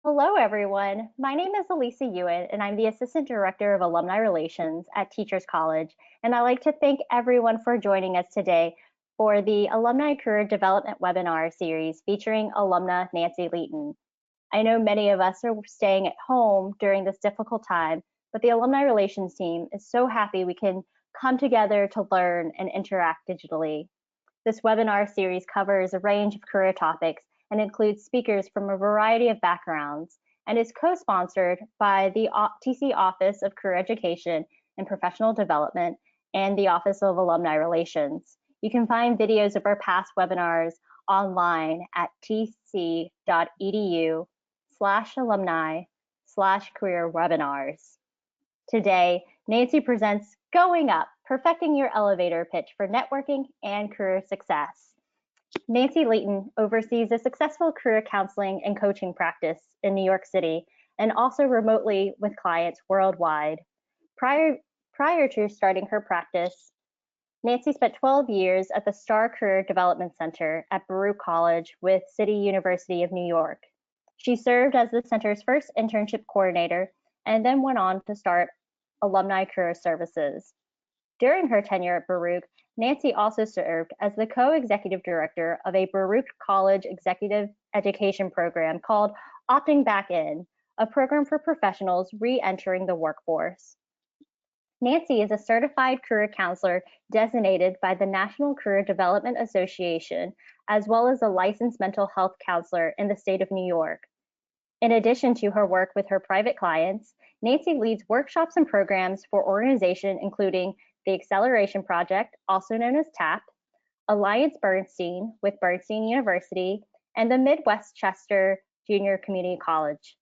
Hello, everyone. My name is Elisa Ewan, and I'm the Assistant Director of Alumni Relations at Teachers College. And I'd like to thank everyone for joining us today for the Alumni Career Development webinar series featuring alumna Nancy Leighton. I know many of us are staying at home during this difficult time, but the Alumni Relations team is so happy we can come together to learn and interact digitally. This webinar series covers a range of career topics and includes speakers from a variety of backgrounds and is co-sponsored by the TC Office of Career Education and Professional Development and the Office of Alumni Relations. You can find videos of our past webinars online at tc.edu/alumni/career webinars. Today, Nancy presents Going Up, Perfecting Your Elevator Pitch for Networking and Career Success. Nancy Leighton oversees a successful career counseling and coaching practice in New York City and also remotely with clients worldwide. Prior to starting her practice, Nancy spent 12 years at the Star Career Development Center at Baruch College with City University of New York. She served as the center's first internship coordinator and then went on to start Alumni Career Services. During her tenure at Baruch, Nancy also served as the co-executive director of a Baruch College executive education program called Opting Back In, a program for professionals re-entering the workforce. Nancy is a certified career counselor designated by the National Career Development Association, as well as a licensed mental health counselor in the state of New York. In addition to her work with her private clients, Nancy leads workshops and programs for organizations including the Acceleration Project, also known as TAP, Alliance Bernstein with Bernstein University, and the Midwestchester Junior Community College.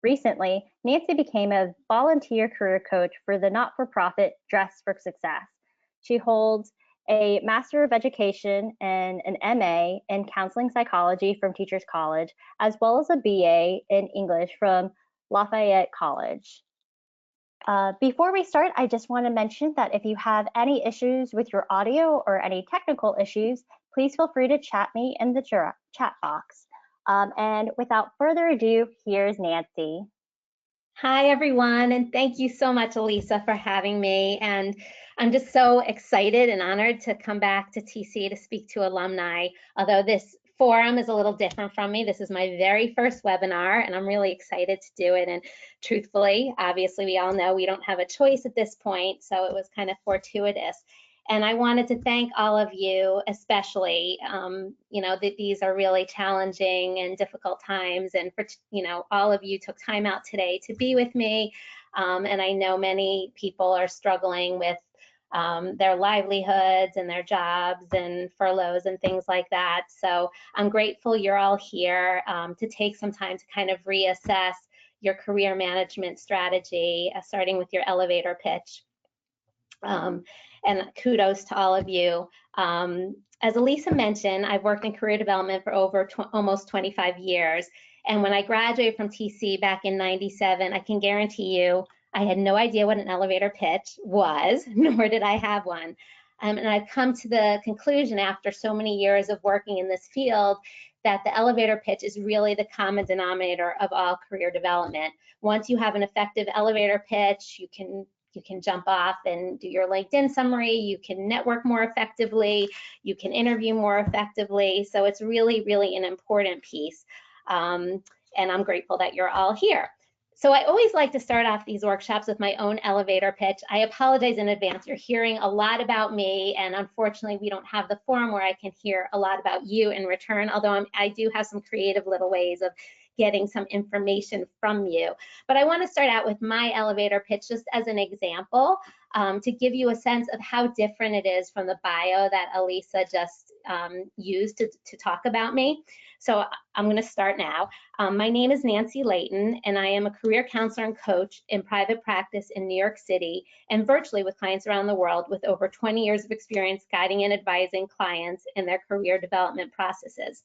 Recently, Nancy became a volunteer career coach for the not-for-profit Dress for Success. She holds a Master of Education and an MA in Counseling Psychology from Teachers College, as well as a BA in English from Lafayette College. Before we start, I just want to mention that if you have any issues with your audio or any technical issues, please feel free to chat me in the chat box. And without further ado, here's Nancy. Hi, everyone, and thank you so much, Elisa, for having me. And I'm just so excited and honored to come back to TC to speak to alumni. Although this forum is a little different from me, this is my very first webinar, and I'm really excited to do it. And truthfully, obviously, we all know we don't have a choice at this point, so it was kind of fortuitous. And I wanted to thank all of you, especially, that these are really challenging and difficult times. And for, all of you took time out today to be with me. And I know many people are struggling with their livelihoods and their jobs and furloughs and things like that. So I'm grateful you're all here to take some time to kind of reassess your career management strategy, starting with your elevator pitch. And kudos to all of you. As Elisa mentioned, I've worked in career development for over almost 25 years. And when I graduated from TC back in '97, I can guarantee you, I had no idea what an elevator pitch was, nor did I have one. And I've come to the conclusion after so many years of working in this field that the elevator pitch is really the common denominator of all career development. Once you have an effective elevator pitch, you can jump off and do your LinkedIn summary, you can network more effectively, you can interview more effectively. So it's really, really an important piece. And I'm grateful that you're all here. So I always like to start off these workshops with my own elevator pitch. I apologize in advance. You're hearing a lot about me, and unfortunately, we don't have the forum where I can hear a lot about you in return, although I do have some creative little ways of getting some information from you. But I want to start out with my elevator pitch just as an example to give you a sense of how different it is from the bio that Elisa just used to talk about me. So I'm going to start now. My name is Nancy Leighton, and I am a career counselor and coach in private practice in New York City and virtually with clients around the world with over 20 years of experience guiding and advising clients in their career development processes.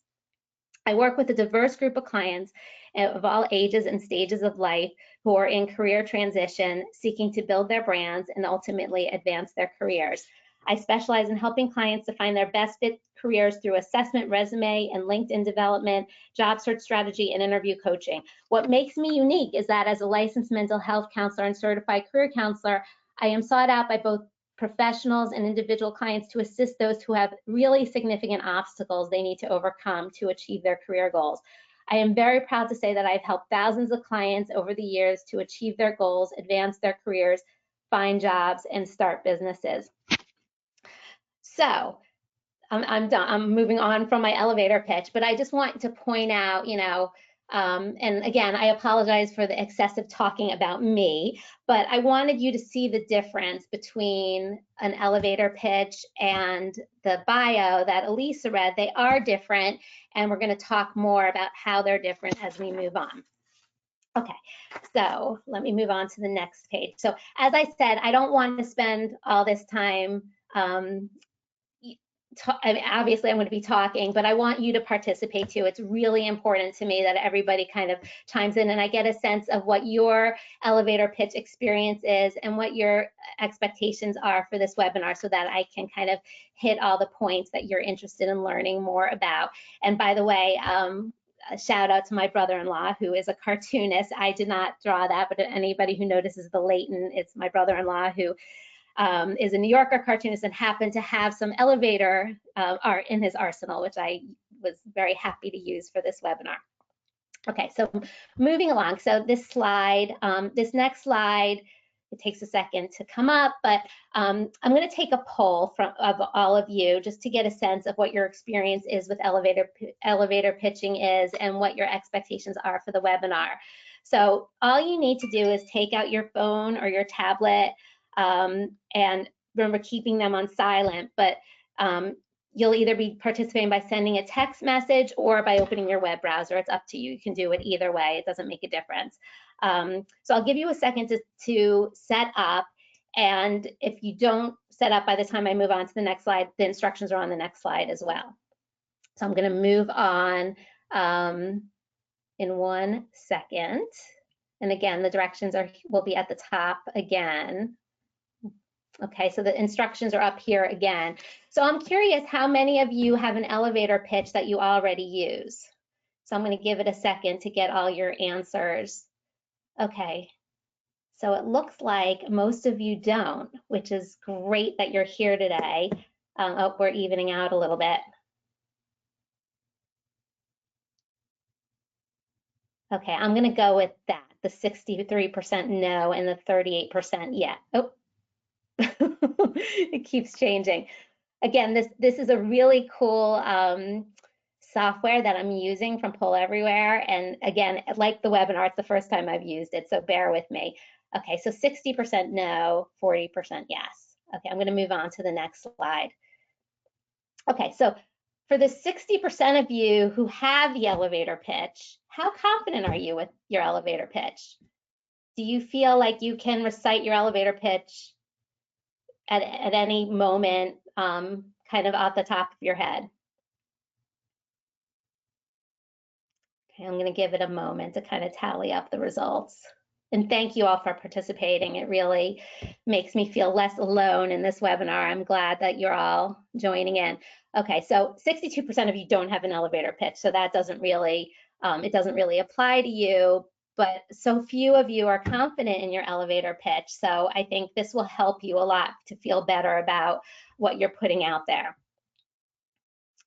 I work with a diverse group of clients of all ages and stages of life who are in career transition, seeking to build their brands and ultimately advance their careers. I specialize in helping clients to find their best fit careers through assessment, resume, and LinkedIn development, job search strategy, and interview coaching. What makes me unique is that as a licensed mental health counselor and certified career counselor, I am sought out by both professionals and individual clients to assist those who have really significant obstacles they need to overcome to achieve their career goals. I am very proud to say that I've helped thousands of clients over the years to achieve their goals, advance their careers, find jobs, and start businesses. So I'm done. I'm moving on from my elevator pitch, but I just want to point out, and again, I apologize for the excessive talking about me, but I wanted you to see the difference between an elevator pitch and the bio that Elisa read. They are different, and we're going to talk more about how they're different as we move on. Okay, so let me move on to the next page. So as I said, I don't want to spend all this time obviously I'm going to be talking, but I want you to participate too. It's really important to me that everybody kind of chimes in and I get a sense of what your elevator pitch experience is and what your expectations are for this webinar so that I can kind of hit all the points that you're interested in learning more about. And by the way, a shout out to my brother-in-law who is a cartoonist. I did not draw that, but anybody who notices the Leighton, it's my brother-in-law who is a New Yorker cartoonist and happened to have some elevator art in his arsenal, which I was very happy to use for this webinar. Okay, so moving along. So this slide, this next slide, it takes a second to come up, but I'm going to take a poll of all of you just to get a sense of what your experience is with elevator pitching is and what your expectations are for the webinar. So all you need to do is take out your phone or your tablet, and remember keeping them on silent, but you'll either be participating by sending a text message or by opening your web browser. It's up to you. You can do it either way. It doesn't make a difference. So I'll give you a second to set up. And if you don't set up by the time I move on to the next slide, the instructions are on the next slide as well. So I'm going to move on in 1 second. And again, the directions will be at the top again. Okay, so the instructions are up here again. So I'm curious how many of you have an elevator pitch that you already use. So I'm going to give it a second to get all your answers. Okay, so it looks like most of you don't, which is great that you're here today. Oh, we're evening out a little bit. Okay, I'm going to go with that, the 63% no and the 38% yeah. Oh. It keeps changing. Again, this is a really cool software that I'm using from Poll Everywhere. And again, like the webinar, it's the first time I've used it, so bear with me. Okay, so 60% no, 40% yes. Okay, I'm going to move on to the next slide. Okay, so for the 60% of you who have the elevator pitch, how confident are you with your elevator pitch? Do you feel like you can recite your elevator pitch at any moment, kind of off the top of your head? Okay, I'm going to give it a moment to kind of tally up the results. And thank you all for participating. It really makes me feel less alone in this webinar. I'm glad that you're all joining in. Okay, so 62% of you don't have an elevator pitch, so that doesn't really, it doesn't really apply to you. But so few of you are confident in your elevator pitch. So I think this will help you a lot to feel better about what you're putting out there.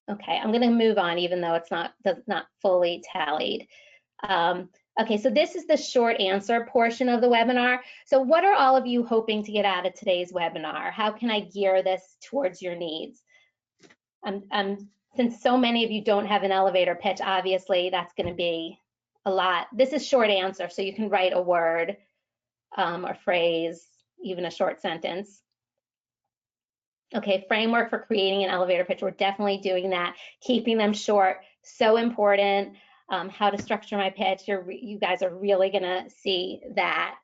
Okay, I'm going to move on, even though it's not fully tallied. Okay, so this is the short answer portion of the webinar. So what are all of you hoping to get out of today's webinar? How can I gear this towards your needs? Since so many of you don't have an elevator pitch, obviously that's going to be a lot. This is short answer, so you can write a word or phrase, even a short sentence. Okay, framework for creating an elevator pitch. We're definitely doing that. Keeping them short, so important. How to structure my pitch. You guys are really gonna see that.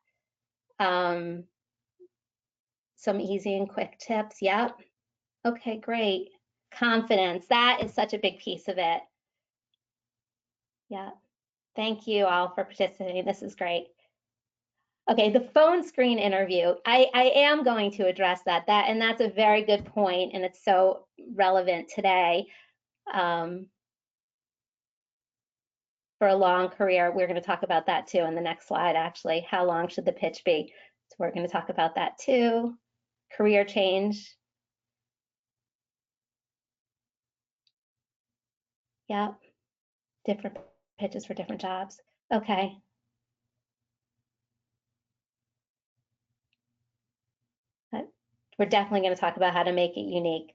Some easy and quick tips. Yep. Okay, great. Confidence. That is such a big piece of it. Yeah. Thank you all for participating. This is great. Okay, the phone screen interview. I am going to address that. And that's a very good point, and it's so relevant today. For a long career, we're going to talk about that too in the next slide, actually. How long should the pitch be? So we're going to talk about that too. Career change. Yeah, different pitches for different jobs. Okay. We're definitely going to talk about how to make it unique.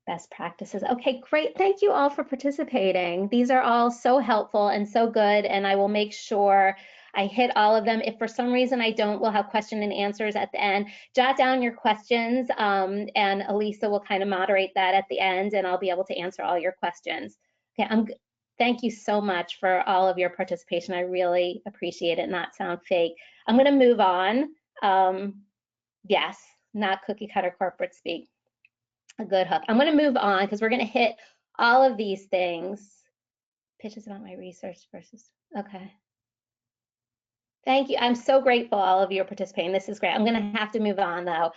Best practices. Okay, great. Thank you all for participating. These are all so helpful and so good, and I will make sure I hit all of them. If for some reason I don't, we'll have question and answers at the end. Jot down your questions, and Elisa will kind of moderate that at the end, and I'll be able to answer all your questions. Okay, thank you so much for all of your participation. I really appreciate it, not sound fake. I'm going to move on. Yes, not cookie cutter corporate speak. A good hook. I'm going to move on because we're going to hit all of these things. Pitches about my research versus, okay. Thank you. I'm so grateful all of you are participating. This is great. I'm going to have to move on though.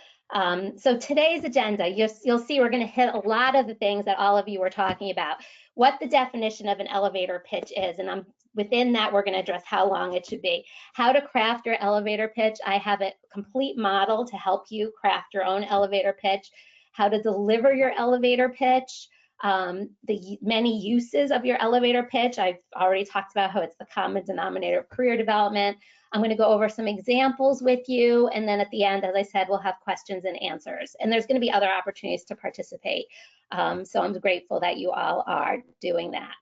So today's agenda, you'll see we're going to hit a lot of the things that all of you were talking about. What the definition of an elevator pitch is, and within that, we're going to address how long it should be. How to craft your elevator pitch. I have a complete model to help you craft your own elevator pitch. How to deliver your elevator pitch. The many uses of your elevator pitch. I've already talked about how it's the common denominator of career development. I'm going to go over some examples with you, and then at the end, as I said, we'll have questions and answers. And there's going to be other opportunities to participate. So I'm grateful that you all are doing that.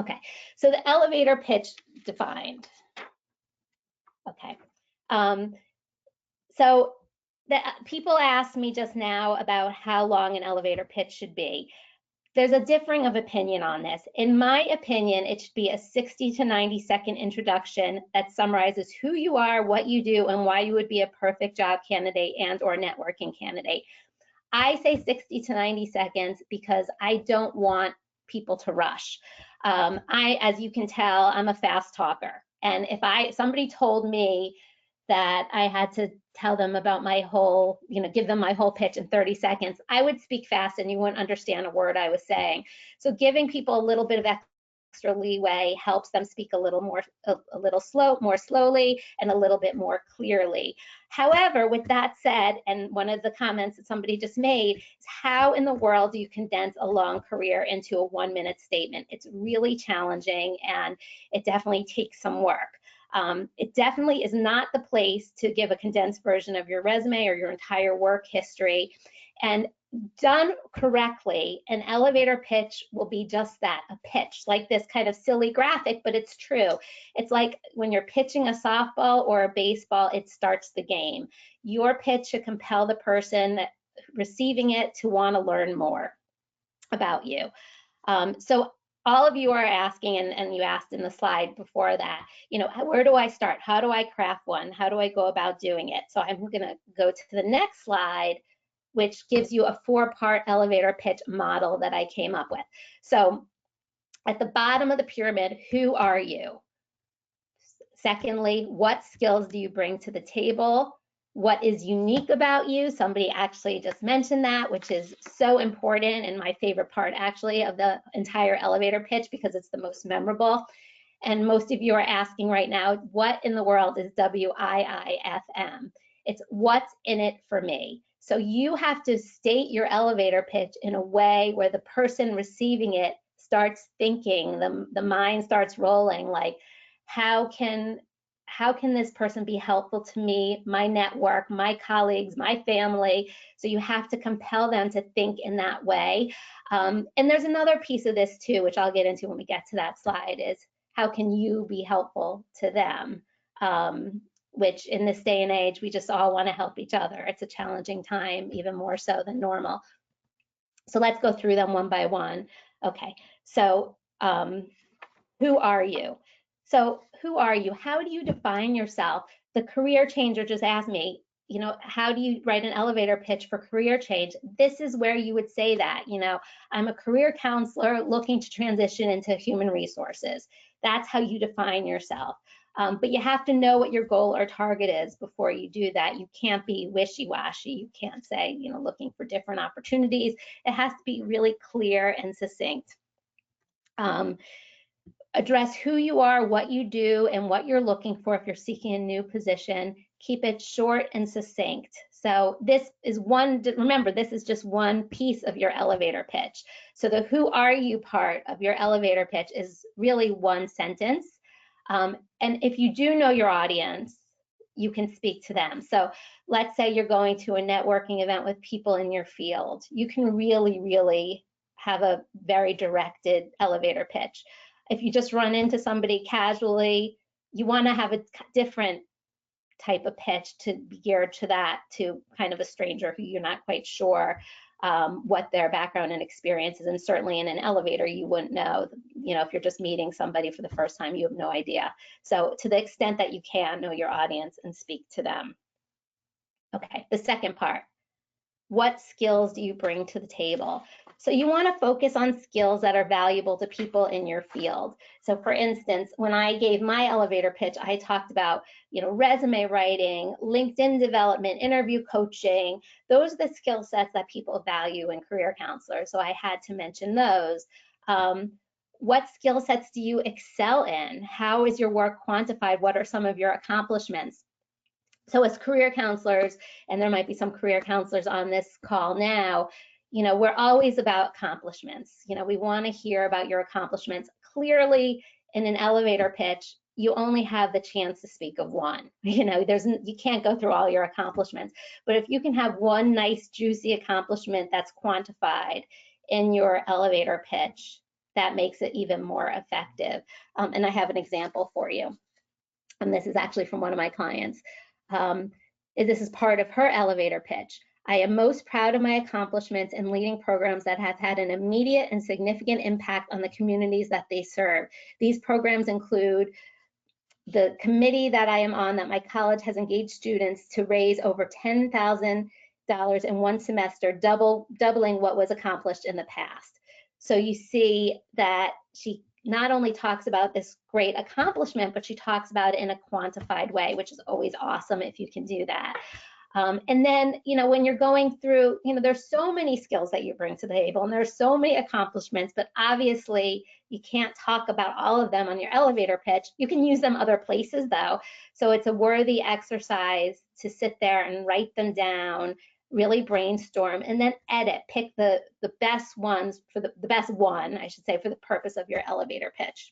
Okay, so the elevator pitch defined. Okay, so people asked me just now about how long an elevator pitch should be. There's a differing of opinion on this. In my opinion, it should be a 60 to 90-second introduction that summarizes who you are, what you do, and why you would be a perfect job candidate and or networking candidate. I say 60 to 90 seconds because I don't want people to rush. As you can tell, I'm a fast talker. And if somebody told me that I had to tell them about my whole, give them my whole pitch in 30 seconds, I would speak fast and you wouldn't understand a word I was saying. So giving people a little bit of extra leeway helps them speak a little more slowly and a little bit more clearly. However, with that said, and one of the comments that somebody just made is, how in the world do you condense a long career into a 1-minute statement? It's really challenging and it definitely takes some work. It definitely is not the place to give a condensed version of your resume or your entire work history. And done correctly, an elevator pitch will be just that, a pitch, like this kind of silly graphic, but it's true. It's like when you're pitching a softball or a baseball, it starts the game. Your pitch should compel the person receiving it to want to learn more about you. So all of you are asking, and you asked in the slide before that, where do I start? How do I craft one? How do I go about doing it? So I'm going to go to the next slide, which gives you a 4-part elevator pitch model that I came up with. So at the bottom of the pyramid, who are you? Secondly, what skills do you bring to the table? What is unique about you? Somebody actually just mentioned that, which is so important and my favorite part actually of the entire elevator pitch because it's the most memorable. And most of you are asking right now, what in the world is WIIFM? It's what's in it for me. So you have to state your elevator pitch in a way where the person receiving it starts thinking, the mind starts rolling, like, how can this person be helpful to me, my network, my colleagues, my family? So you have to compel them to think in that way. And there's another piece of this too, which I'll get into when we get to that slide, is how can you be helpful to them? Which in this day and age, we just all want to help each other. It's a challenging time, even more so than normal. So let's go through them one by one. Okay, so who are you? So who are you? How do you define yourself? The career changer just asked me, how do you write an elevator pitch for career change? This is where you would say that, I'm a career counselor looking to transition into human resources. That's how you define yourself. But you have to know what your goal or target is before you do that. You can't be wishy-washy. You can't say, looking for different opportunities. It has to be really clear and succinct. Address who you are, what you do, and what you're looking for if you're seeking a new position. Keep it short and succinct. So this is remember, this is just one piece of your elevator pitch. So the who are you part of your elevator pitch is really one sentence. And if you do know your audience, you can speak to them. So let's say you're going to a networking event with people in your field. You can really have a very directed elevator pitch. If you just run into somebody casually, you want to have a different type of pitch to be geared to that, to kind of a stranger who you're not quite sure what their background and experience is. And certainly in an elevator, you wouldn't know, if you're just meeting somebody for the first time, you have no idea. So to the extent that you can, know your audience and speak to them. Okay, the second part. What skills do you bring to the table? So you want to focus on skills that are valuable to people in your field. So for instance, when I gave my elevator pitch, I talked about, resume writing, LinkedIn development, interview coaching. Those are the skill sets that people value in career counselors. So I had to mention those. What skill sets do you excel in? How is your work quantified? What are some of your accomplishments? So as career counselors, and there might be some career counselors on this call now, we're always about accomplishments. We want to hear about your accomplishments. Clearly, in an elevator pitch, you only have the chance to speak of one. You can't go through all your accomplishments. But if you can have one nice, juicy accomplishment that's quantified in your elevator pitch, that makes it even more effective. And I have an example for you. And this is actually from one of my clients. This is part of her elevator pitch. I am most proud of my accomplishments in leading programs that have had an immediate and significant impact on the communities that they serve. These programs include the committee that I am on, that my college has engaged students to raise over $10,000 in one semester, doubling what was accomplished in the past. So you see that she not only talks about this great accomplishment, but she talks about it in a quantified way, which is always awesome if you can do that. And then, when you're going through, there's so many skills that you bring to the table, and there's so many accomplishments, but obviously you can't talk about all of them on your elevator pitch. You can use them other places though. So it's a worthy exercise to sit there and write them down, really brainstorm, and then edit, pick the best ones for the best one, I should say, for the purpose of your elevator pitch.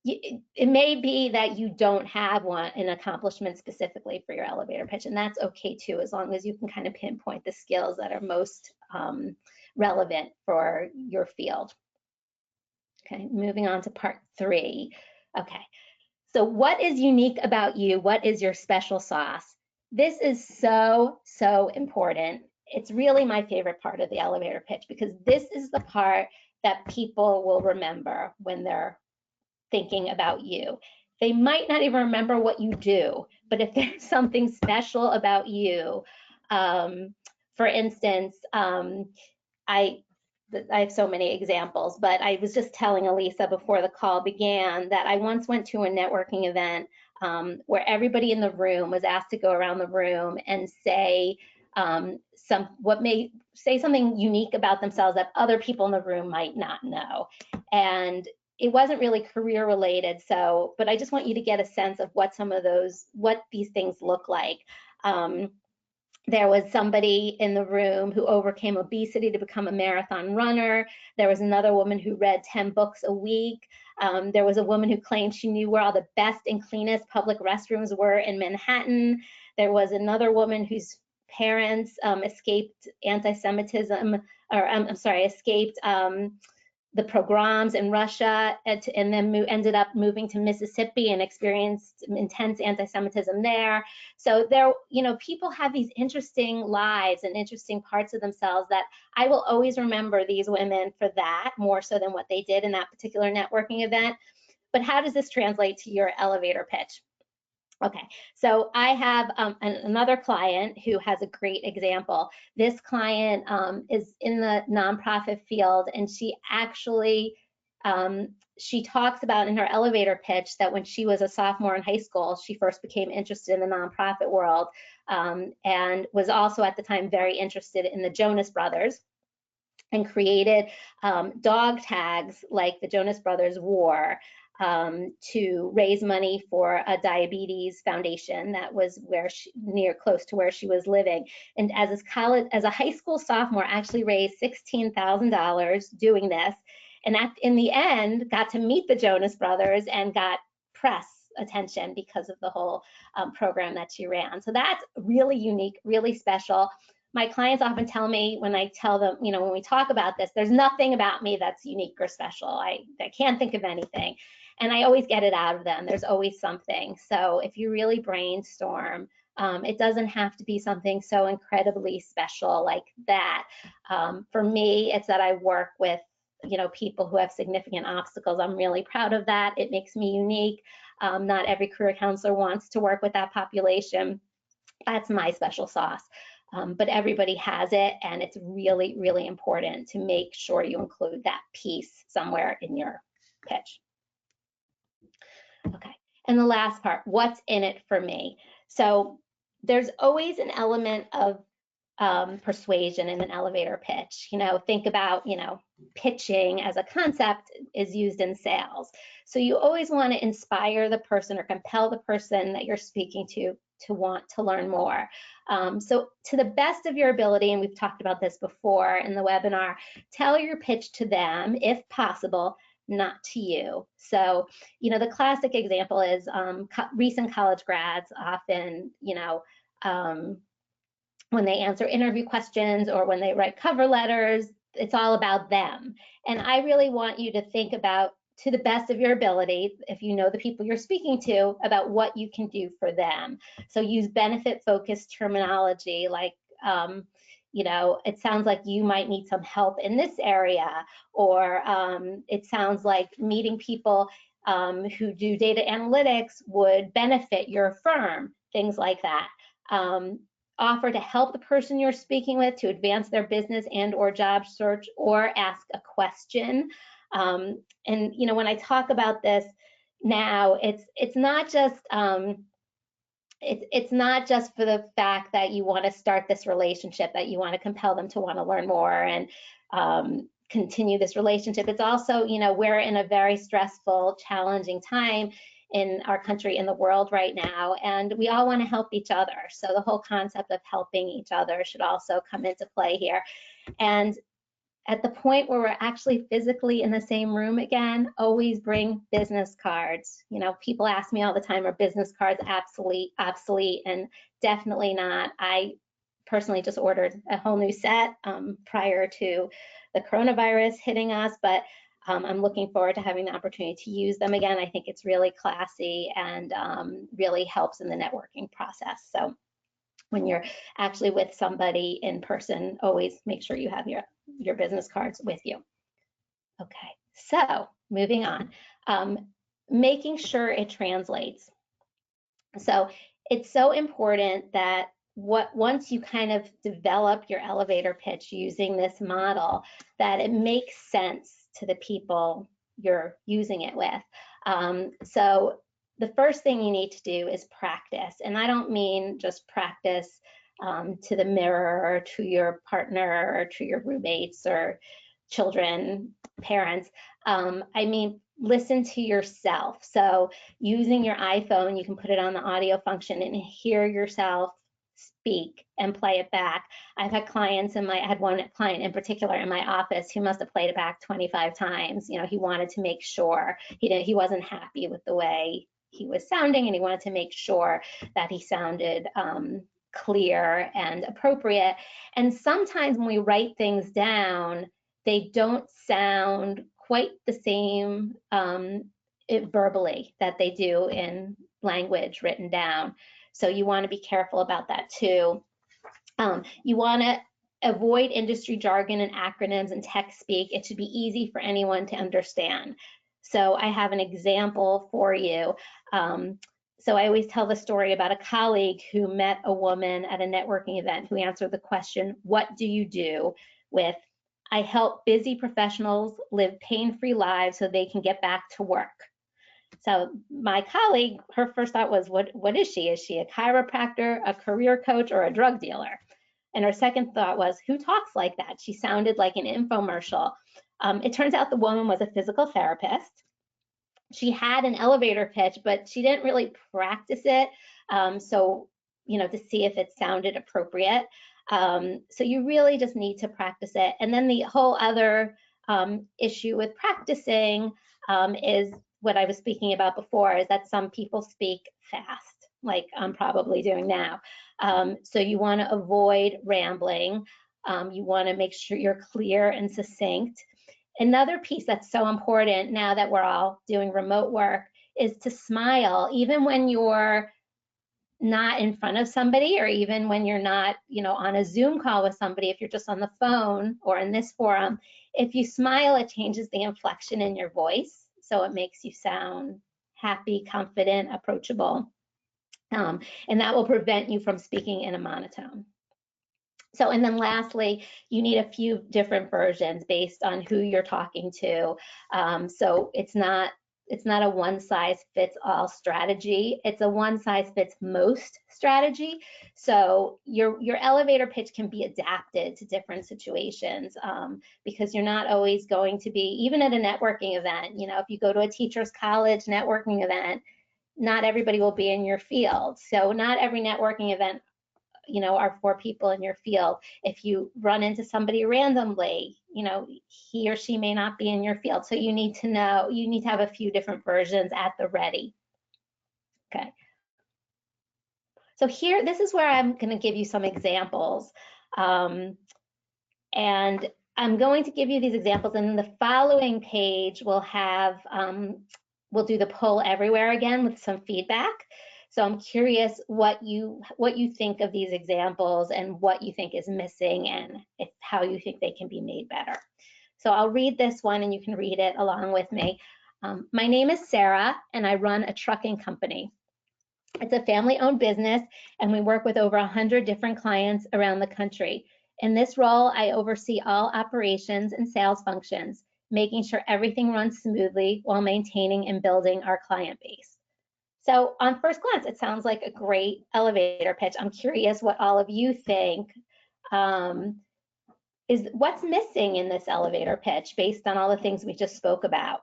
It may be that you don't have an accomplishment specifically for your elevator pitch, and that's okay too, as long as you can kind of pinpoint the skills that are most relevant for your field. Okay, moving on to part 3. Okay, so what is unique about you? What is your special sauce? This is so important. It's really my favorite part of the elevator pitch, because this is the part that people will remember when they're thinking about you. They might not even remember what you do, but if there's something special about you, for instance, I have so many examples, but I was just telling Elisa before the call began that I once went to a networking event where everybody in the room was asked to go around the room and say something unique about themselves that other people in the room might not know. And it wasn't really career related, but I just want you to get a sense of what these things look like. There was somebody in the room who overcame obesity to become a marathon runner. There was another woman who read 10 books a week. There was a woman who claimed she knew where all the best and cleanest public restrooms were in Manhattan. There was another woman whose parents escaped anti-Semitism, escaped the pogroms in Russia, and then ended up moving to Mississippi and experienced intense anti-Semitism there. So people have these interesting lives and interesting parts of themselves that I will always remember these women for that, more so than what they did in that particular networking event. But how does this translate to your elevator pitch? Okay, so I have another client who has a great example. This client is in the nonprofit field, and she actually She talks about in her elevator pitch that when she was a sophomore in high school, she first became interested in the nonprofit world, and was also at the time very interested in the Jonas Brothers, and created dog tags like the Jonas Brothers wore to raise money for a diabetes foundation that was close to where she was living. And as a high school sophomore, actually raised $16,000 doing this, and in the end got to meet the Jonas Brothers and got press attention because of the whole program that she ran. So that's really unique, really special. My clients often tell me when I tell them, when we talk about this, there's nothing about me that's unique or special. I can't think of anything. And I always get it out of them. There's always something. So if you really brainstorm, it doesn't have to be something so incredibly special like that. For me, it's that I work with, people who have significant obstacles. I'm really proud of that. It makes me unique. Not every career counselor wants to work with that population. That's my special sauce. But everybody has it, and it's really, really important to make sure you include that piece somewhere in your pitch. Okay, and the last part, what's in it for me? So there's always an element of persuasion in an elevator pitch. Think about, pitching as a concept is used in sales. So you always want to inspire the person or compel the person that you're speaking to want to learn more. So to the best of your ability, and we've talked about this before in the webinar, tell your pitch to them, if possible, not to you. So, the classic example is recent college grads often, when they answer interview questions or when they write cover letters, it's all about them. And I really want you to think about, to the best of your ability, if you know the people you're speaking to, about what you can do for them. So use benefit-focused terminology like, it sounds like you might need some help in this area, or it sounds like meeting people who do data analytics would benefit your firm, things like that. Offer to help the person you're speaking with to advance their business and or job search, or ask a question. And when I talk about this now, it's not just it's not just for the fact that you want to start this relationship, that you want to compel them to want to learn more and continue this relationship. It's also, we're in a very stressful, challenging time in our country, in the world right now, and we all want to help each other. So the whole concept of helping each other should also come into play here. And at the point where we're actually physically in the same room again, always bring business cards. People ask me all the time, are business cards obsolete? And definitely not. I personally just ordered a whole new set prior to the coronavirus hitting us, but I'm looking forward to having the opportunity to use them again. I think it's really classy and really helps in the networking process. So when you're actually with somebody in person, always make sure you have your business cards with you. Okay, so moving on, making sure it translates. So it's so important that once you kind of develop your elevator pitch using this model, that it makes sense to the people you're using it with. So the first thing you need to do is practice. And I don't mean just practice to the mirror or to your partner or to your roommates or children, parents. I mean, listen to yourself. So using your iPhone, you can put it on the audio function and hear yourself speak and play it back. I've had clients I had one client in particular in my office who must have played it back 25 times. He wanted to make sure he wasn't happy with the way he was sounding, and he wanted to make sure that he sounded clear and appropriate. And sometimes when we write things down, they don't sound quite the same verbally that they do in language written down. So you want to be careful about that too. You want to avoid industry jargon and acronyms and tech speak. It should be easy for anyone to understand. So I have an example for you. So I always tell the story about a colleague who met a woman at a networking event who answered the question, what do you do with I help busy professionals live pain-free lives so they can get back to work. So my colleague, her first thought was, what is she? Is she a chiropractor, a career coach, or a drug dealer? And her second thought was, who talks like that? She sounded like an infomercial. It turns out the woman was a physical therapist. She had an elevator pitch, but she didn't really practice it. So, to see if it sounded appropriate. So you really just need to practice it. And then the whole other issue with practicing is what I was speaking about before, is that some people speak fast, like I'm probably doing now. So you want to avoid rambling. You want to make sure you're clear and succinct. Another piece that's so important now that we're all doing remote work is to smile, even when you're not in front of somebody, or even when you're not, on a Zoom call with somebody. If you're just on the phone or in this forum, if you smile, it changes the inflection in your voice. So it makes you sound happy, confident, approachable. And that will prevent you from speaking in a monotone. So, and then lastly, you need a few different versions based on who you're talking to. So it's not a one size fits all strategy. It's a one size fits most strategy. So your elevator pitch can be adapted to different situations, because you're not always going to be, even at a networking event, if you go to a teacher's college networking event, not everybody will be in your field. So not every networking event are for people in your field. If you run into somebody randomly, he or she may not be in your field. So you need to have a few different versions at the ready. Okay. So here, this is where I'm going to give you some examples. And I'm going to give you these examples, and the following page will have, we'll do the poll everywhere again with some feedback. So I'm curious what you think of these examples and what you think is missing, and how you think they can be made better. So I'll read this one and you can read it along with me. My name is Sarah and I run a trucking company. It's a family-owned business and we work with over 100 different clients around the country. In this role, I oversee all operations and sales functions, making sure everything runs smoothly while maintaining and building our client base. So on first glance, it sounds like a great elevator pitch. I'm curious what all of you think is what's missing in this elevator pitch based on all the things we just spoke about.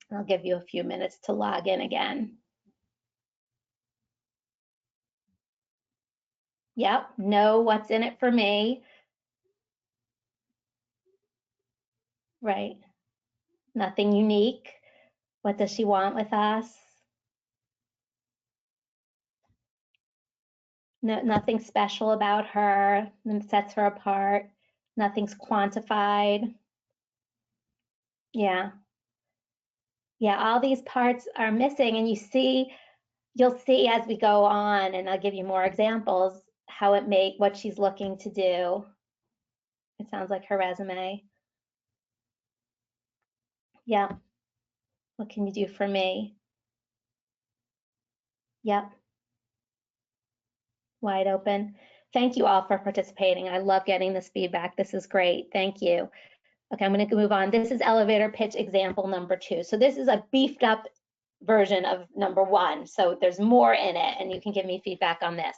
I'll give you a few minutes to log in again. Yep, know what's in it for me. Right, nothing unique. What does she want with us? No, nothing special about her that sets her apart. Nothing's quantified. Yeah. Yeah, all these parts are missing, and you'll see as we go on, and I'll give you more examples, how what she's looking to do. It sounds like her resume. Yeah. What can you do for me? Yep. Wide open. Thank you all for participating. I love getting this feedback. This is great. Thank you. Okay, I'm going to move on. This is elevator pitch example number 2. So this is a beefed up version of number 1. So there's more in it, and you can give me feedback on this.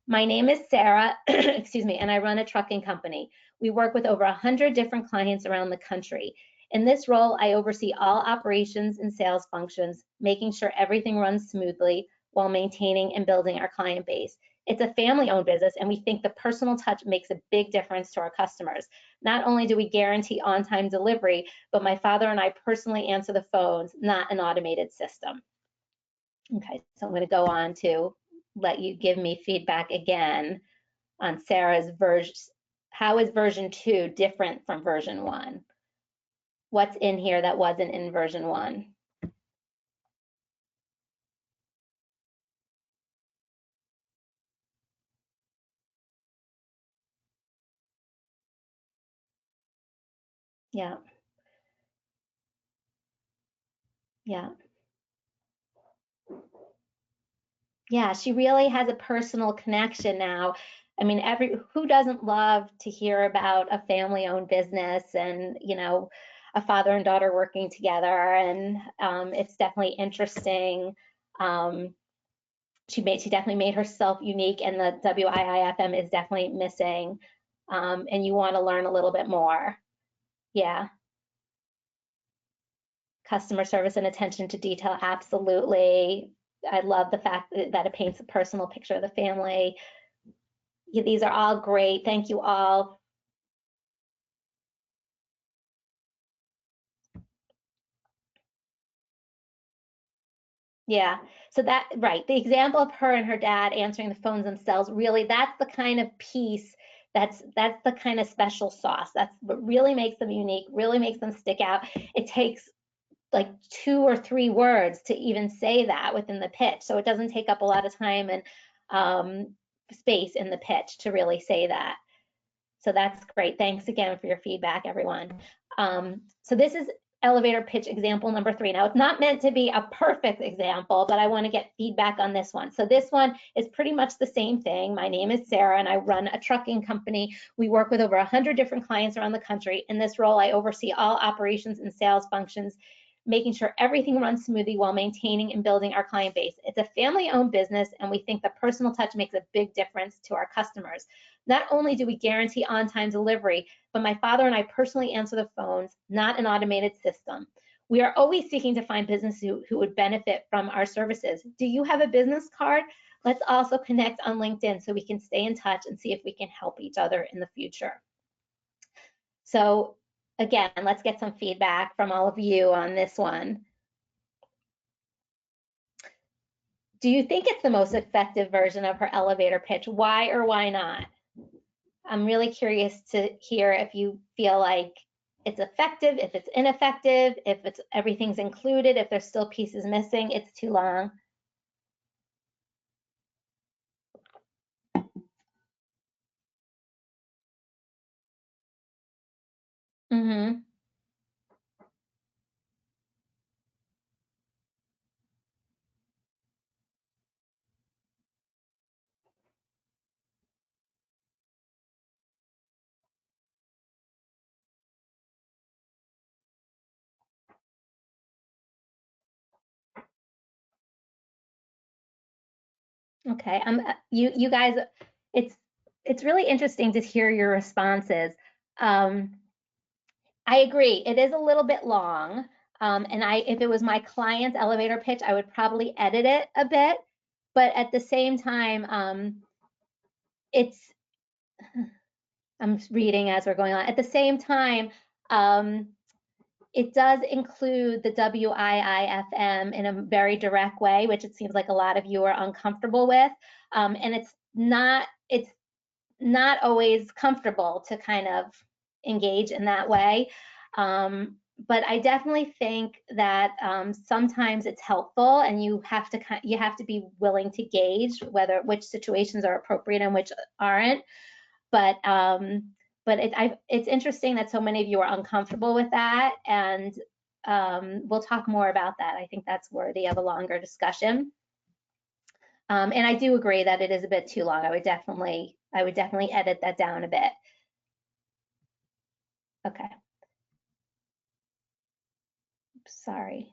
My name is Sarah, excuse me, and I run a trucking company. We work with over 100 different clients around the country. In this role, I oversee all operations and sales functions, making sure everything runs smoothly while maintaining and building our client base. It's a family-owned business, and we think the personal touch makes a big difference to our customers. Not only do we guarantee on-time delivery, but my father and I personally answer the phones, not an automated system. Okay, so I'm going to go on to let you give me feedback again on Sarah's version. How is version 2 different from version 1? What's in here that wasn't in version 1? Yeah. Yeah. Yeah, she really has a personal connection now. I mean, who doesn't love to hear about a family-owned business and, you know, a father and daughter working together, and it's definitely interesting. She definitely made herself unique, and the WIIFM is definitely missing, and you want to learn a little bit more. Yeah. Customer service and attention to detail, absolutely. I love the fact that it paints a personal picture of the family. Yeah, these are all great. Thank you all. Yeah, so that, right, the example of her and her dad answering the phones themselves, really, that's the kind of piece, that's the kind of special sauce. That's what really makes them unique, really makes them stick out. It takes like 2 or 3 words to even say that within the pitch, so it doesn't take up a lot of time and space in the pitch to really say that. So that's great. Thanks again for your feedback, everyone. So this is elevator pitch example number 3. Now, it's not meant to be a perfect example, but I want to get feedback on this one. So this one is pretty much the same thing. My name is Sarah, and I run a trucking company. We work with over 100 different clients around the country. In this role, I oversee all operations and sales functions, making sure everything runs smoothly while maintaining and building our client base. It's a family-owned business, and we think the personal touch makes a big difference to our customers. Not only do we guarantee on-time delivery, but my father and I personally answer the phones, not an automated system. We are always seeking to find businesses who would benefit from our services. Do you have a business card? Let's also connect on LinkedIn so we can stay in touch and see if we can help each other in the future. So again, let's get some feedback from all of you on this one. Do you think it's the most effective version of her elevator pitch? Why or why not? I'm really curious to hear if you feel like it's effective, if it's ineffective, if it's everything's included, if there's still pieces missing, it's too long. Mm-hmm. Okay. You guys, it's really interesting to hear your responses. I agree. It is a little bit long. And if it was my client's elevator pitch, I would probably edit it a bit. But at the same time, I'm reading as we're going on. At the same time, it does include the WIIFM in a very direct way, which it seems like a lot of you are uncomfortable with. And it's not always comfortable to kind of engage in that way. But I definitely think that sometimes it's helpful, and you have to be willing to gauge which situations are appropriate and which aren't. But it's interesting that so many of you are uncomfortable with that, and we'll talk more about that. I think that's worthy of a longer discussion. And I do agree that it is a bit too long. I would definitely edit that down a bit. Okay. Sorry.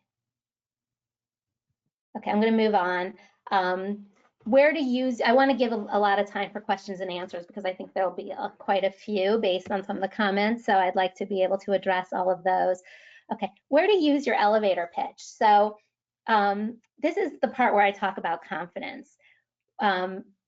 Okay, I'm going to move on. Where to use, I want to give a lot of time for questions and answers because I think there'll be quite a few based on some of the comments. So I'd like to be able to address all of those. Okay, where to use your elevator pitch. So this is the part where I talk about confidence.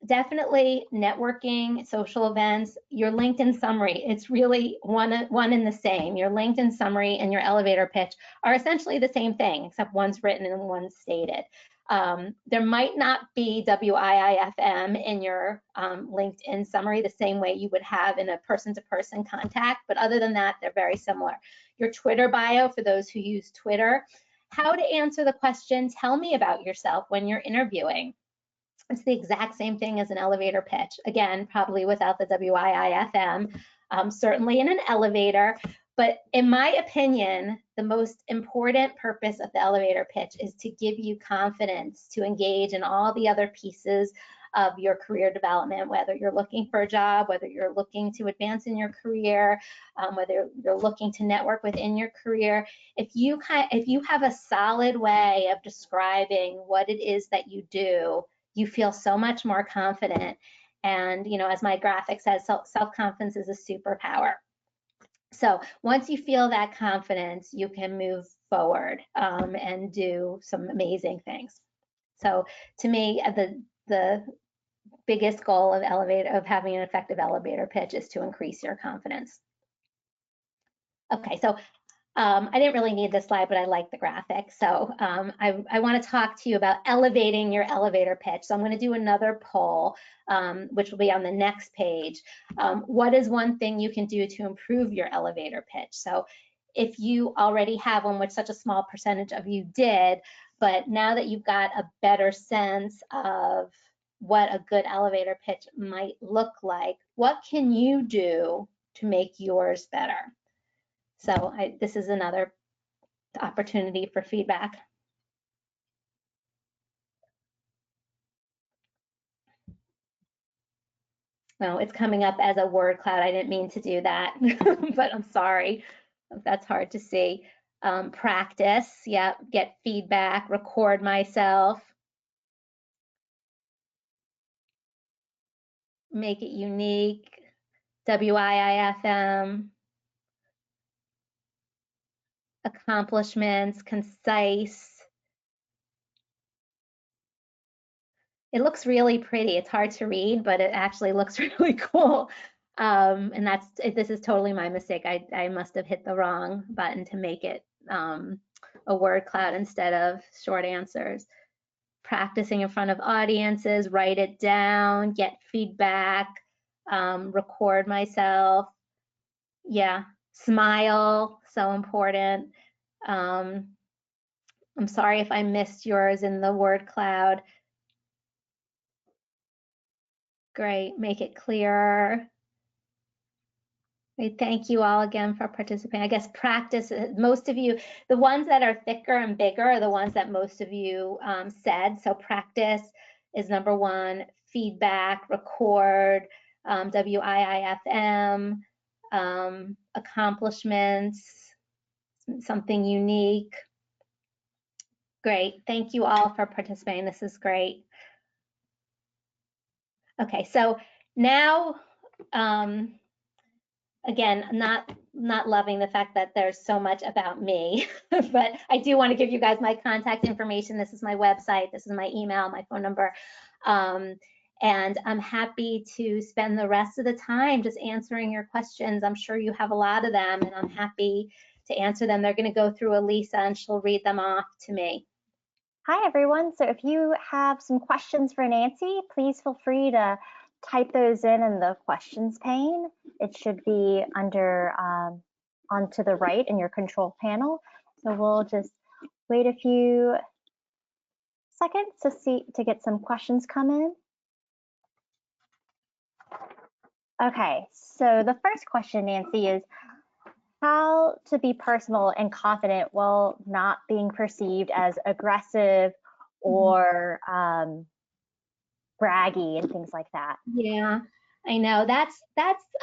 Definitely networking, social events, your LinkedIn summary, it's really one and the same. Your LinkedIn summary and your elevator pitch are essentially the same thing, except one's written and one's stated. There might not be WIIFM in your LinkedIn summary the same way you would have in a person-to-person contact, but other than that, they're very similar. Your Twitter bio, for those who use Twitter, how to answer the question, tell me about yourself when you're interviewing. It's the exact same thing as an elevator pitch. Again, probably without the WIIFM, certainly in an elevator. But in my opinion, the most important purpose of the elevator pitch is to give you confidence to engage in all the other pieces of your career development, whether you're looking for a job, whether you're looking to advance in your career, whether you're looking to network within your career. If you have a solid way of describing what it is that you do, you feel so much more confident. And, you know, as my graphic says, self-confidence is a superpower. So once you feel that confidence, you can move forward and do some amazing things. So to me, the biggest goal of having an effective elevator pitch is to increase your confidence. Okay, so I didn't really need this slide, but I like the graphic. So I want to talk to you about elevating your elevator pitch. So I'm going to do another poll, which will be on the next page. What is one thing you can do to improve your elevator pitch? So if you already have one, which such a small percentage of you did, but now that you've got a better sense of what a good elevator pitch might look like, what can you do to make yours better? So this is another opportunity for feedback. No, it's coming up as a word cloud. I didn't mean to do that, but I'm sorry if that's hard to see. Practice, yeah, get feedback, record myself, make it unique, WIIFM, accomplishments, concise. It looks really pretty. It's hard to read, but it actually looks really cool. And this is totally my mistake. I must have hit the wrong button to make it a word cloud instead of short answers. Practicing in front of audiences, write it down, get feedback, record myself. Yeah, smile, so important. I'm sorry if I missed yours in the word cloud. Great, make it clearer. Thank you all again for participating. I guess practice, most of you, the ones that are thicker and bigger are the ones that most of you said. So practice is number one, feedback, record, WIIFM, accomplishments, something unique. Great, thank you all for participating. This is great. Okay, so now, again, not loving the fact that there's so much about me, but I do want to give you guys my contact information. This is my website, this is my email, my phone number. And I'm happy to spend the rest of the time just answering your questions. I'm sure you have a lot of them, and I'm happy to answer them. They're going to go through Elisa, and she'll read them off to me. Hi, everyone. So if you have some questions for Nancy, please feel free to type those in the questions pane. It should be under on to the right in your control panel. So we'll just wait a few seconds to get some questions come in. Okay, so the first question, Nancy, is how to be personal and confident while not being perceived as aggressive or braggy and things like that. Yeah, I know that's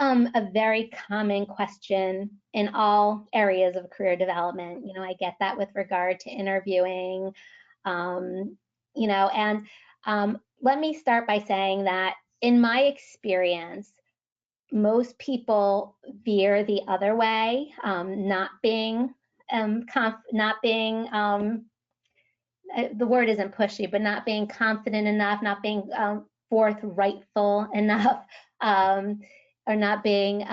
a very common question in all areas of career development. You know, I get that with regard to interviewing, you know, and let me start by saying that in my experience, most people veer the other way, not being the word isn't pushy, but not being confident enough, not being forthrightful enough, or not being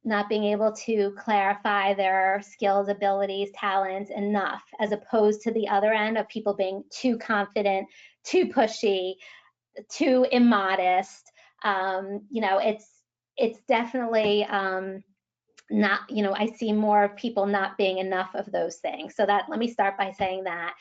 able to clarify their skills, abilities, talents enough, as opposed to the other end of people being too confident, too pushy, too immodest. You know, it's definitely not, you know, I see more of people not being enough of those things. So that, let me start by saying that.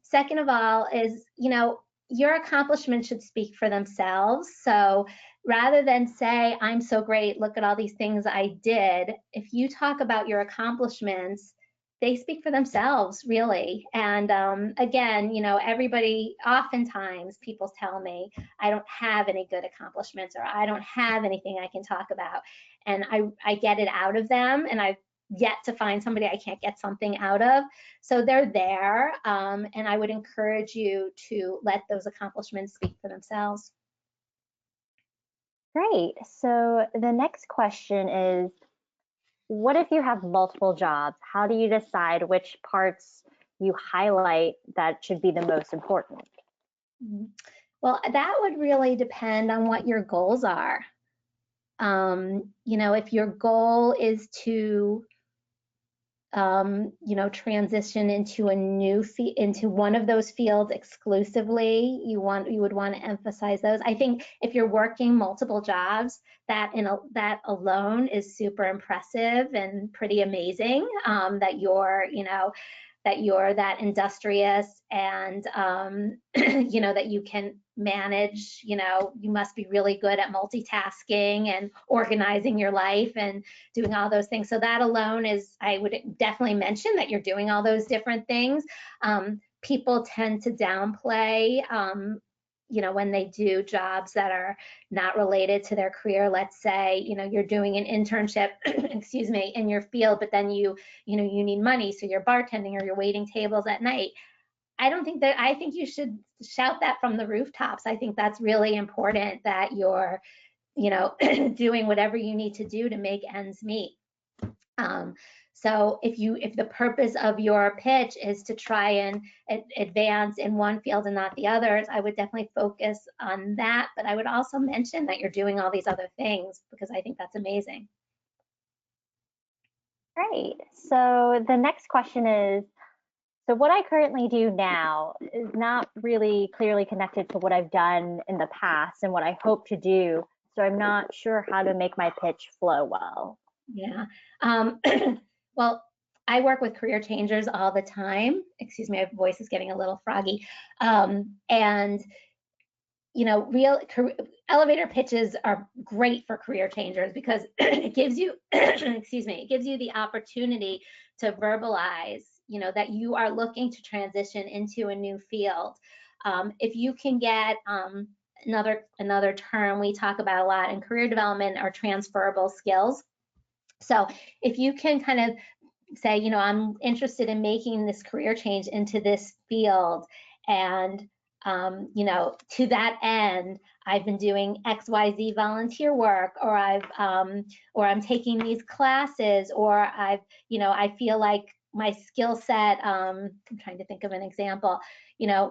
Second of all is, you know, your accomplishments should speak for themselves. So rather than say, I'm so great, look at all these things I did, if you talk about your accomplishments, they speak for themselves, really. And again, everybody, oftentimes people tell me, I don't have any good accomplishments, or I don't have anything I can talk about. And I get it out of them, and I've yet to find somebody I can't get something out of. So they're there. And I would encourage you to let those accomplishments speak for themselves. Great. So the next question is, what if you have multiple jobs? How do you decide which parts you highlight that should be the most important? Well, that would really depend on what your goals are. If your goal is to transition into into one of those fields exclusively, you would want to emphasize those. I think if you're working multiple jobs, that alone is super impressive and pretty amazing. That you're that industrious, and that you can manage. You must be really good at multitasking and organizing your life and doing all those things. So that alone I would definitely mention that you're doing all those different things. People tend to downplay when they do jobs that are not related to their career. Let's say, you're doing an internship, excuse me, in your field, but then you need money, so you're bartending or you're waiting tables at night. I think you should shout that from the rooftops. I think that's really important, that you're, doing whatever you need to do to make ends meet. So if the purpose of your pitch is to try and advance in one field and not the others, I would definitely focus on that. But I would also mention that you're doing all these other things, because I think that's amazing. Great. So the next question is, so what I currently do now is not really clearly connected to what I've done in the past and what I hope to do. So I'm not sure how to make my pitch flow well. Yeah. Well, I work with career changers all the time. Excuse me, my voice is getting a little froggy. And real elevator pitches are great for career changers, because it gives you, excuse me, it gives you the opportunity to verbalize, that you are looking to transition into a new field. If you can get another term we talk about a lot in career development are transferable skills. So if you can kind of say, I'm interested in making this career change into this field, and to that end, I've been doing XYZ volunteer work, or I'm taking these classes, or I feel like my skill set, I'm trying to think of an example,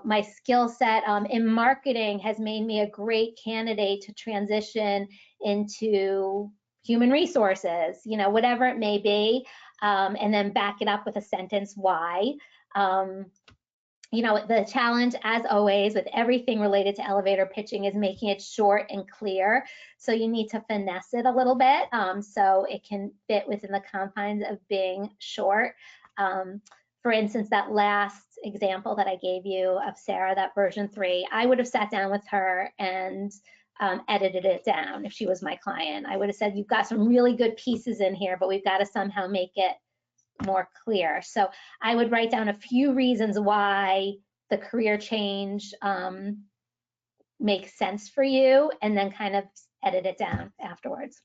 my skill set in marketing has made me a great candidate to transition into human resources, whatever it may be, and then back it up with a sentence why. The challenge, as always, with everything related to elevator pitching is making it short and clear. So you need to finesse it a little bit, so it can fit within the confines of being short. For instance, that last example that I gave you of Sarah, that version 3, I would have sat down with her and edited it down if she was my client. I would have said, you've got some really good pieces in here, but we've got to somehow make it more clear. So I would write down a few reasons why the career change makes sense for you, and then kind of edit it down afterwards.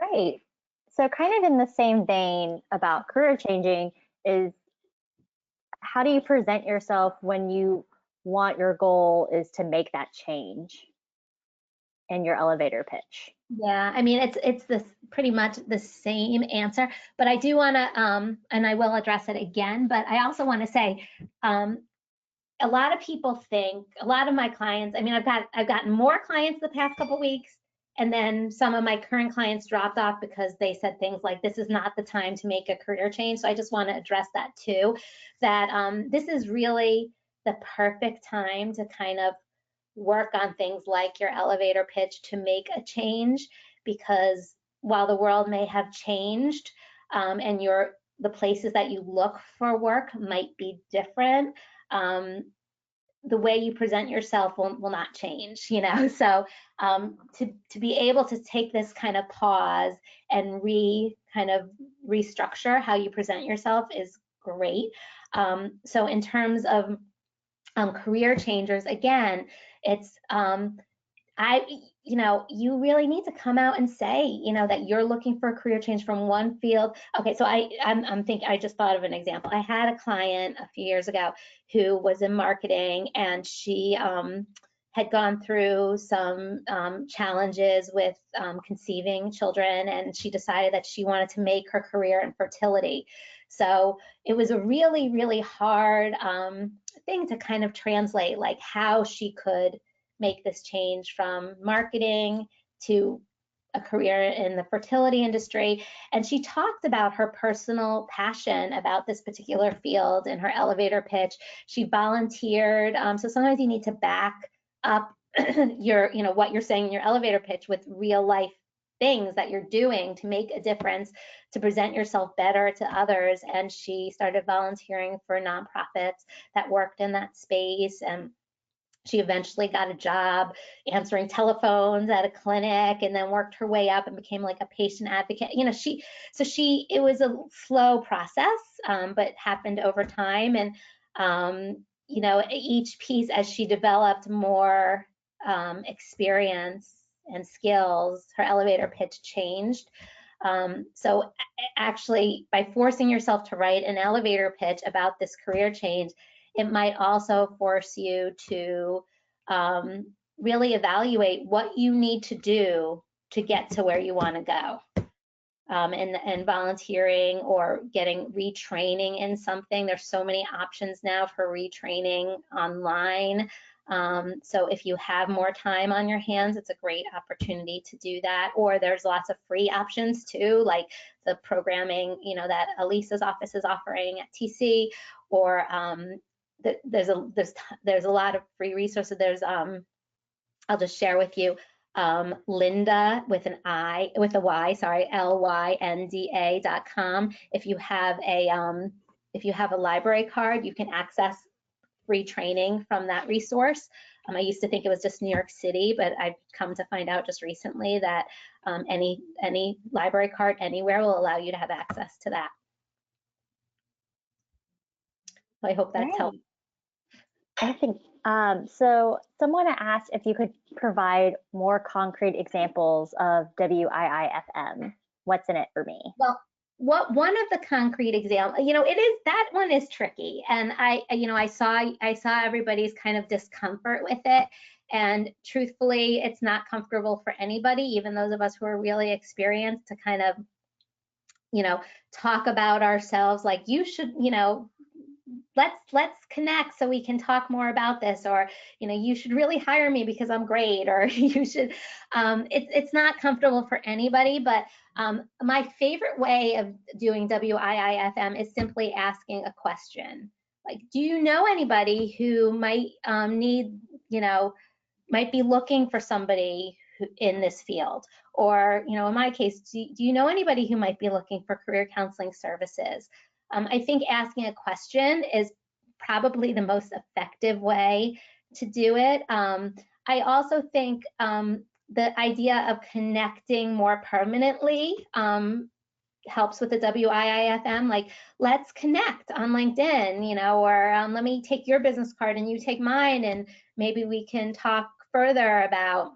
Great. So kind of in the same vein about career changing is, how do you present yourself when you want your goal is to make that change in your elevator pitch? Yeah, I mean, it's this pretty much the same answer, but I do want to, and I will address it again, but I also want to say, a lot of people think, a lot of my clients, I mean, I've gotten more clients the past couple weeks, and then some of my current clients dropped off because they said things like, this is not the time to make a career change. So I just want to address that too, that this is really the perfect time to kind of work on things like your elevator pitch to make a change, because while the world may have changed, and the places that you look for work might be different, the way you present yourself will not change, you know. So to be able to take this kind of pause and kind of restructure how you present yourself is great. So in terms of career changers, again, it's you really need to come out and say, that you're looking for a career change from one field. Okay, so I just thought of an example. I had a client a few years ago who was in marketing, and she had gone through some challenges with conceiving children, and she decided that she wanted to make her career in fertility. So it was a really, really hard thing to kind of translate, like how she could make this change from marketing to a career in the fertility industry. And she talked about her personal passion about this particular field in her elevator pitch. She volunteered. So sometimes you need to back up what you're saying in your elevator pitch with real life things that you're doing to make a difference, to present yourself better to others. And she started volunteering for nonprofits that worked in that space, and she eventually got a job answering telephones at a clinic, and then worked her way up and became like a patient advocate. It was a slow process, but happened over time. And each piece, as she developed more experience and skills, her elevator pitch changed. So actually, by forcing yourself to write an elevator pitch about this career change, it might also force you to really evaluate what you need to do to get to where you want to go. And volunteering or getting retraining in something. There's so many options now for retraining online. So if you have more time on your hands, it's a great opportunity to do that. Or there's lots of free options too, like the programming, that Elisa's office is offering at TC, or there's a lot of free resources. There's I'll just share with you Lynda with a Y, LYNDA.com. If you have a library card, you can access free training from that resource. I used to think it was just New York City, but I've come to find out just recently that any library card anywhere will allow you to have access to that. So I hope that's helpful. I think so. Someone asked if you could provide more concrete examples of WIIFM. What's in it for me? Well, one of the concrete examples, that one is tricky, and I saw everybody's kind of discomfort with it, and truthfully, it's not comfortable for anybody, even those of us who are really experienced, to kind of talk about ourselves like, you should, let's connect so we can talk more about this, or you should really hire me because I'm great, or you should. It's not comfortable for anybody, but my favorite way of doing WIIFM is simply asking a question, like, do you know anybody who might might be looking for somebody in this field? Or in my case, do you know anybody who might be looking for career counseling services? I think asking a question is probably the most effective way to do it. I also think the idea of connecting more permanently helps with the WIIFM. Like, let's connect on LinkedIn, or let me take your business card and you take mine, and maybe we can talk further about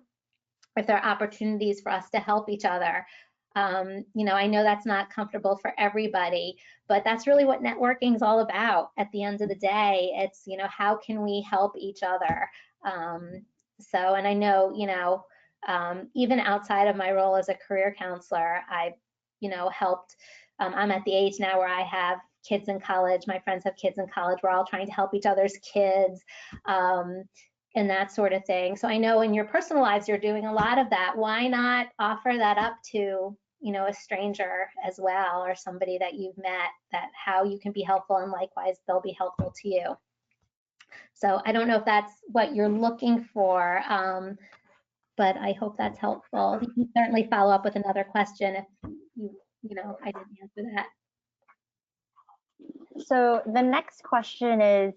if there are opportunities for us to help each other. I know that's not comfortable for everybody, but that's really what networking is all about. At the end of the day, it's, how can we help each other? And I know, even outside of my role as a career counselor, I've, helped. I'm at the age now where I have kids in college. My friends have kids in college. We're all trying to help each other's kids. And that sort of thing. So I know in your personal lives, you're doing a lot of that. Why not offer that up to, a stranger as well, or somebody that you've met, that how you can be helpful, and likewise, they'll be helpful to you. So I don't know if that's what you're looking for, but I hope that's helpful. You can certainly follow up with another question if I didn't answer that. So the next question is,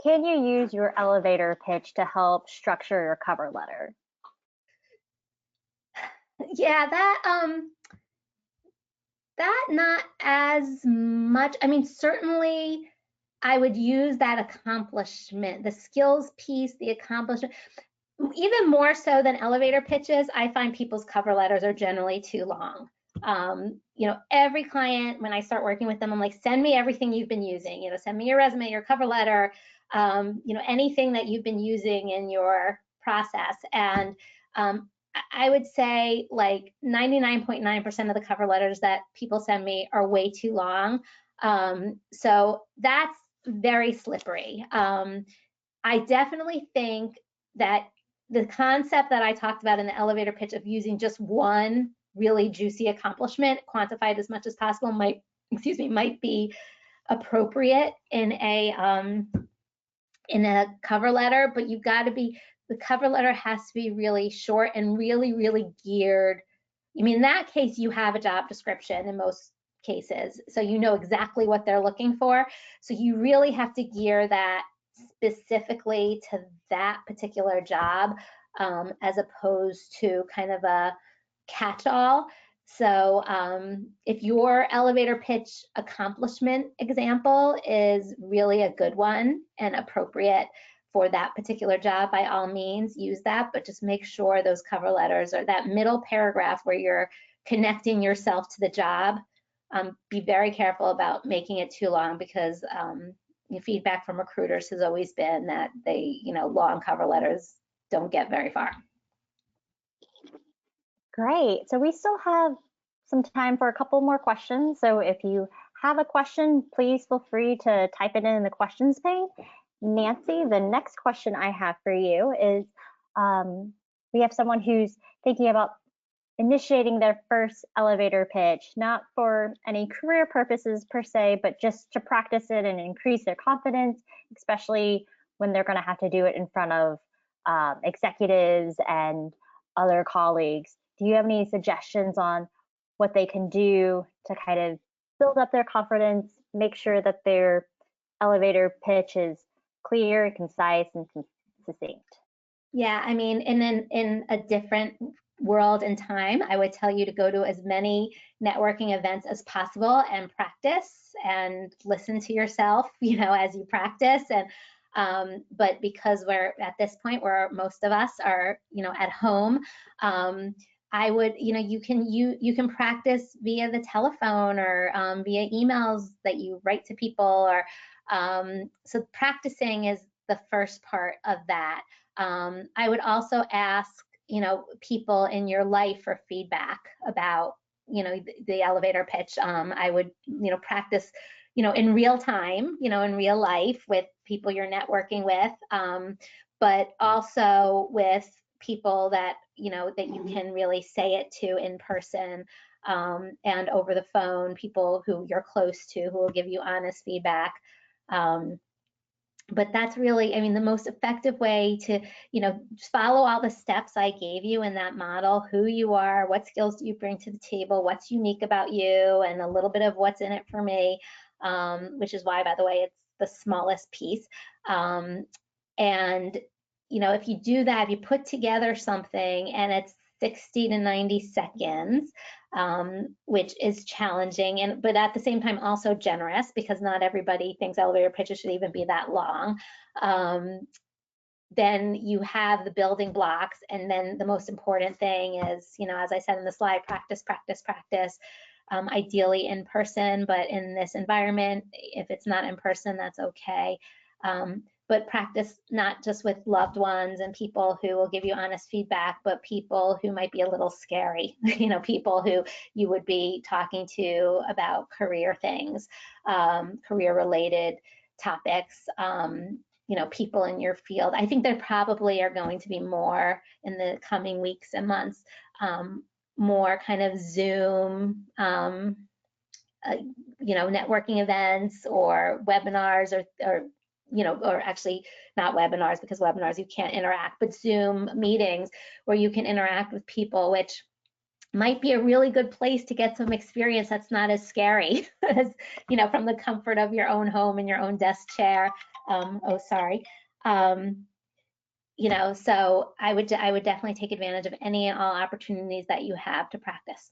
Can you use your elevator pitch to help structure your cover letter? Yeah, that not as much. I mean, certainly I would use that accomplishment, the skills piece, the accomplishment. Even more so than elevator pitches, I find people's cover letters are generally too long. Every client, when I start working with them, I'm like, send me everything you've been using. Send me your resume, your cover letter, anything that you've been using in your process. And I would say like 99.9% of the cover letters that people send me are way too long. So that's very slippery. I definitely think that the concept that I talked about in the elevator pitch of using just one really juicy accomplishment, quantified as much as possible, might be appropriate in a cover letter. But the cover letter has to be really short and really, really geared. I mean, in that case, you have a job description in most cases, so you know exactly what they're looking for. So you really have to gear that specifically to that particular job, as opposed to kind of a catch-all. So if your elevator pitch accomplishment example is really a good one and appropriate for that particular job, by all means use that, but just make sure those cover letters or that middle paragraph where you're connecting yourself to the job, be very careful about making it too long, because feedback from recruiters has always been that long cover letters don't get very far. Great. So we still have some time for a couple more questions. So if you have a question, please feel free to type it in the questions pane. Nancy, the next question I have for you is, we have someone who's thinking about initiating their first elevator pitch, not for any career purposes per se, but just to practice it and increase their confidence, especially when they're going to have to do it in front of executives and other colleagues. Do you have any suggestions on what they can do to kind of build up their confidence, make sure that their elevator pitch is clear, concise, and succinct? Yeah, I mean, in a different world and time, I would tell you to go to as many networking events as possible and practice and listen to yourself, as you practice. And but because we're at this point where most of us are, at home, I would, you can practice via the telephone or via emails that you write to people, or so practicing is the first part of that. I would also ask, people in your life for feedback about, the elevator pitch. I would, practice, in real time, in real life with people you're networking with, but also with people that, that you can really say it to in person, and over the phone, people who you're close to who will give you honest feedback. But that's really, I mean, the most effective way to, just follow all the steps I gave you in that model: who you are, what skills do you bring to the table, what's unique about you, and a little bit of what's in it for me, which is why, by the way, it's the smallest piece. And, if you do that, if you put together something and it's 60 to 90 seconds, which is challenging, but at the same time also generous, because not everybody thinks elevator pitches should even be that long. Then you have the building blocks, and then the most important thing is, as I said in the slide, practice, practice, practice. Ideally in person, but in this environment, if it's not in person, that's okay. But practice not just with loved ones and people who will give you honest feedback, but people who might be a little scary, people who you would be talking to about career things, career related topics, people in your field. I think there probably are going to be more in the coming weeks and months, more kind of Zoom, networking events or webinars, or actually not webinars, because webinars you can't interact, but Zoom meetings where you can interact with people, which might be a really good place to get some experience that's not as scary as, from the comfort of your own home and your own desk chair. Oh, sorry. You know, so I would definitely take advantage of any and all opportunities that you have to practice.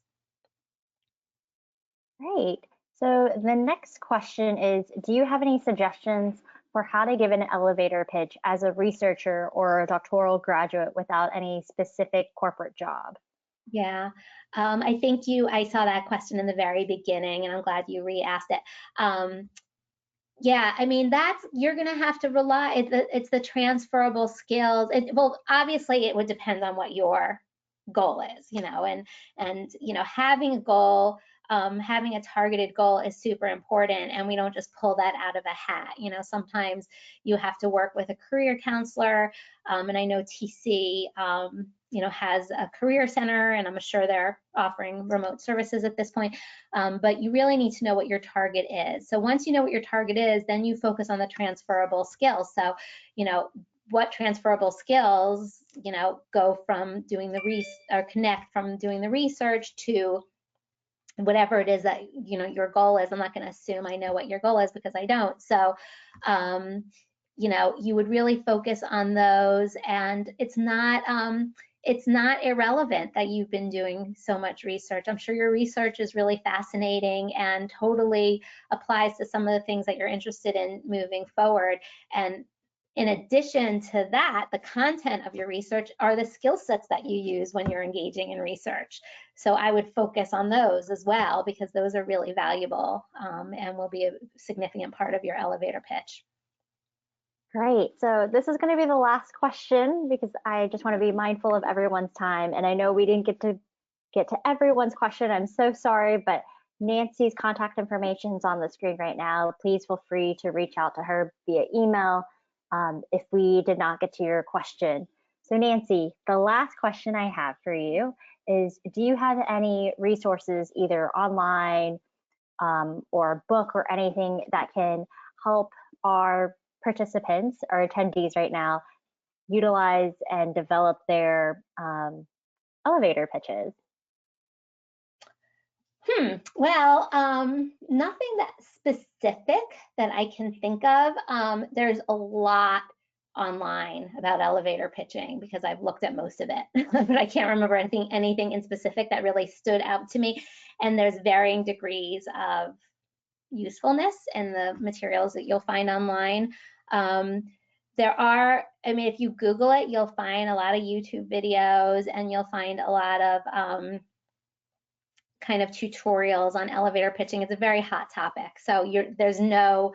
Great. So the next question is, do you have any suggestions for how to give an elevator pitch as a researcher or a doctoral graduate without any specific corporate job? Yeah, I think I saw that question in the very beginning, and I'm glad you re-asked it. Yeah, I mean, you're going to have to rely, it's the transferable skills. Well, obviously it would depend on what your goal is, you know, and you know, having a goal, having a targeted goal is super important, and we don't just pull that out of a hat. You know, sometimes you have to work with a career counselor, and I know TC, you know, has a career center, and I'm sure they're offering remote services at this point. But you really need to know what your target is. So once you know what your target is, then you focus on the transferable skills. So, you know, what transferable skills, you know, go from doing the connect from doing the research to whatever it is that, you know, your goal is. I'm not going to assume I know what your goal is because I don't. So, you know, you would really focus on those, and it's not irrelevant that you've been doing so much research. I'm sure your research is really fascinating and totally applies to some of the things that you're interested in moving forward. And in addition to that, the content of your research are the skill sets that you use when you're engaging in research. So I would focus on those as well, because those are really valuable, and will be a significant part of your elevator pitch. Great. So this is going to be the last question because I just want to be mindful of everyone's time. And I know we didn't get to everyone's question. I'm so sorry, but Nancy's contact information is on the screen right now. Please feel free to reach out to her via email if we did not get to your question. So Nancy, the last question I have for you is, do you have any resources, either online or a book or anything that can help our participants or attendees right now utilize and develop their elevator pitches? Well, nothing that specific that I can think of. There's a lot online about elevator pitching because I've looked at most of it, but I can't remember anything in specific that really stood out to me. And there's varying degrees of usefulness in the materials that you'll find online. I mean, if you Google it, you'll find a lot of YouTube videos, and you'll find a lot of kind of tutorials on elevator pitching. It's a very hot topic. So there's no,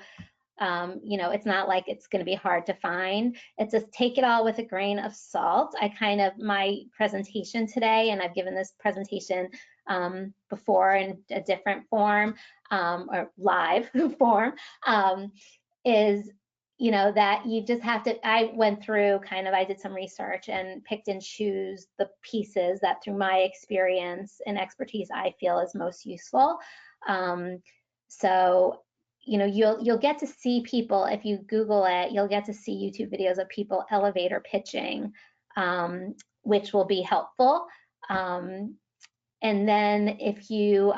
you know, it's not like it's going to be hard to find. It's just take it all with a grain of salt. My presentation today, and I've given this presentation before in a different form, or live form, is, you know, that you just have to, I went through I did some research and picked and choose the pieces that through my experience and expertise I feel is most useful. So, you know, you'll get to see people, if you Google it, you'll get to see YouTube videos of people elevator pitching, which will be helpful. And then if you,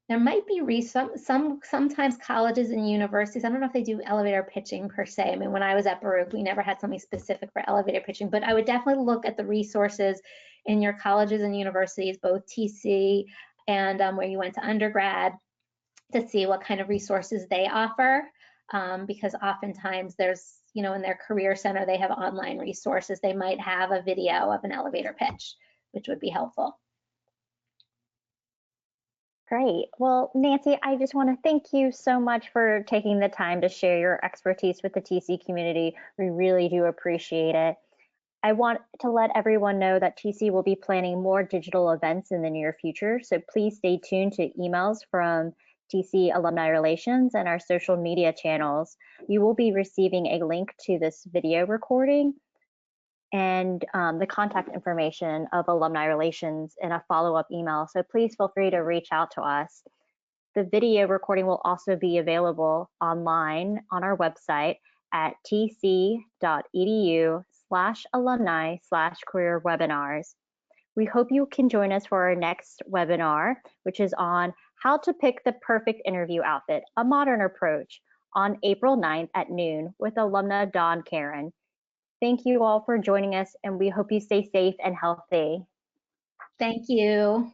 there might be sometimes colleges and universities, I don't know if they do elevator pitching per se. I mean, when I was at Baruch, we never had something specific for elevator pitching, but I would definitely look at the resources in your colleges and universities, both TC and where you went to undergrad, to see what kind of resources they offer, because oftentimes there's, you know, in their career center, they have online resources. They might have a video of an elevator pitch, which would be helpful. Great. Well, Nancy, I just want to thank you so much for taking the time to share your expertise with the TC community. We really do appreciate it. I want to let everyone know that TC will be planning more digital events in the near future, so please stay tuned to emails from TC Alumni Relations and our social media channels. You will be receiving a link to this video recording and the contact information of Alumni Relations in a follow-up email, so please feel free to reach out to us. The video recording will also be available online on our website at tc.edu/alumni/career webinars. We hope you can join us for our next webinar, which is on how to pick the perfect interview outfit, a modern approach. on April 9th at noon with alumna Dawn Karen. Thank you all for joining us, and we hope you stay safe and healthy. Thank you.